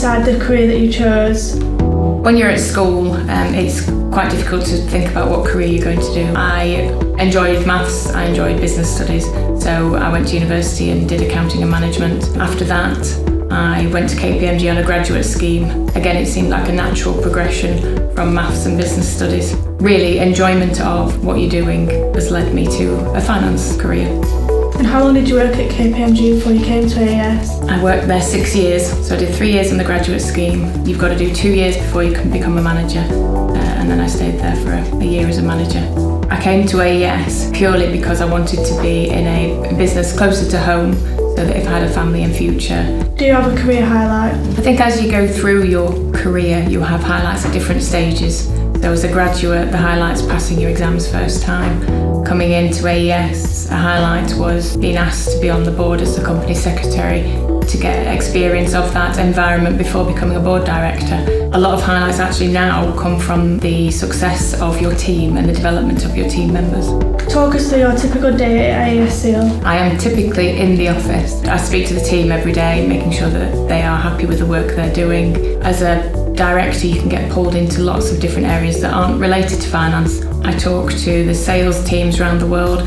decide the career that you chose? When you're at school, it's quite difficult to think about what career you're going to do. I enjoyed maths, I enjoyed business studies, so I went to university and did accounting and management. After that, I went to KPMG on a graduate scheme. Again, it seemed like a natural progression from maths and business studies. Really, enjoyment of what you're doing has led me to a finance career. And how long did you work at KPMG before you came to AES? I worked there 6 years, so I did 3 years in the graduate scheme. You've got to do 2 years before you can become a manager, and then I stayed there for a year as a manager. I came to AES purely because I wanted to be in a business closer to home, so that if I had a family in future. Do you have a career highlight? I think as you go through your career, you have highlights at different stages. So as a graduate, the highlight's passing your exams first time. Coming into AES, a highlight was being asked to be on the board as the company secretary to get experience of that environment before becoming a board director. A lot of highlights actually now come from the success of your team and the development of your team members. Talk us through your typical day at AESSEAL. I am typically in the office. I speak to the team every day, making sure that they are happy with the work they're doing. As a director, you can get pulled into lots of different areas that aren't related to finance. I talk to the sales teams around the world.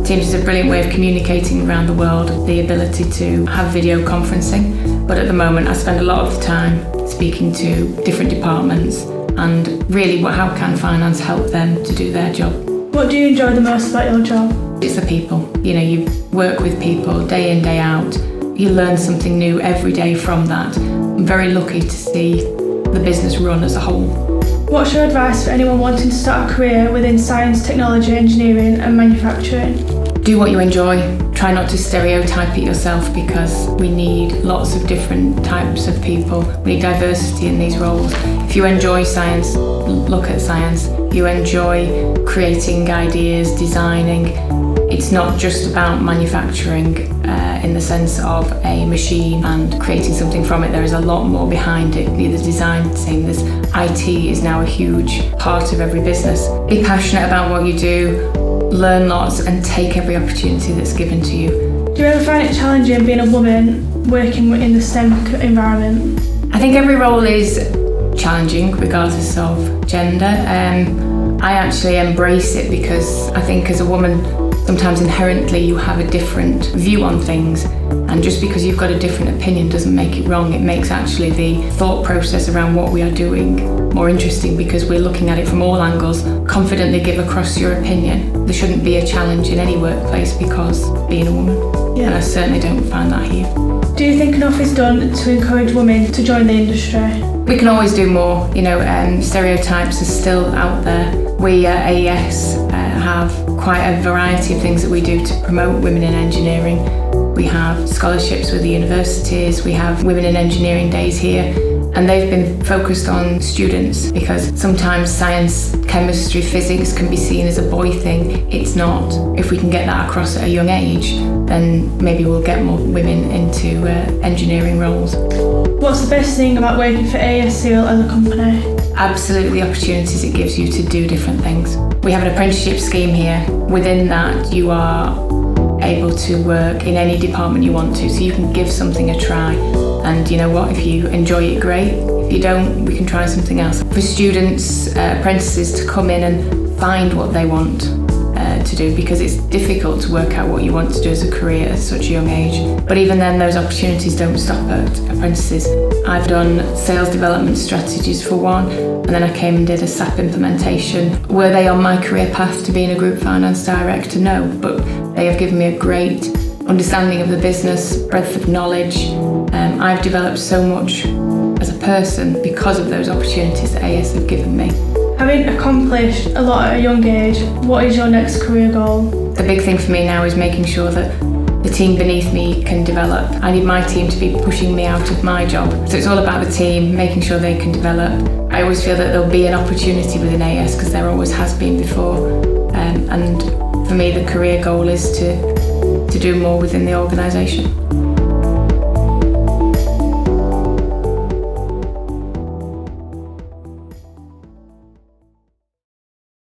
Teams is a brilliant way of communicating around the world, the ability to have video conferencing. But at the moment, I spend a lot of the time speaking to different departments and really how can finance help them to do their job. What do you enjoy the most about your job? It's the people. You work with people day in, day out. You learn something new every day from that. I'm very lucky to see the business run as a whole. What's your advice for anyone wanting to start a career within science, technology, engineering and manufacturing? Do what you enjoy. Try not to stereotype it yourself, because we need lots of different types of people. We need diversity in these roles. If you enjoy science, look at science. You enjoy creating ideas, designing. It's not just about manufacturing in the sense of a machine and creating something from it. There is a lot more behind it. The design team, this IT is now a huge part of every business. Be passionate about what you do, learn lots and take every opportunity that's given to you. Do you ever find it challenging being a woman working in the STEM environment? I think every role is challenging regardless of gender. I actually embrace it because I think as a woman, sometimes inherently you have a different view on things, and just because you've got a different opinion doesn't make it wrong. It makes actually the thought process around what we are doing more interesting, because we're looking at it from all angles. Confidently give across your opinion. There shouldn't be a challenge in any workplace because being a woman. Yeah. And I certainly don't find that here. Do you think enough is done to encourage women to join the industry? We can always do more. Stereotypes are still out there. We at AES have quite a variety of things that we do to promote women in engineering. We have scholarships with the universities, we have Women in Engineering Days here, and they've been focused on students, because sometimes science, chemistry, physics can be seen as a boy thing. It's not. If we can get that across at a young age, then maybe we'll get more women into engineering roles. What's the best thing about working for AESSEAL as a company? Absolutely, the opportunities it gives you to do different things. We have an apprenticeship scheme here. Within that, you are able to work in any department you want to, so you can give something a try. And you know what, if you enjoy it, great. If you don't, we can try something else. For students, apprentices to come in and find what they want to do, because it's difficult to work out what you want to do as a career at such a young age. But even then, those opportunities don't stop at apprentices. I've done sales development strategies for one, and then I came and did a SAP implementation. Were they on my career path to being a group finance director? No, but they have given me a great understanding of the business, breadth of knowledge. I've developed so much as a person because of those opportunities that AES have given me. Having accomplished a lot at a young age, what is your next career goal? The big thing for me now is making sure that the team beneath me can develop. I need my team to be pushing me out of my job. So it's all about the team, making sure they can develop. I always feel that there'll be an opportunity within AES, because there always has been before. And for me, the career goal is to do more within the organisation.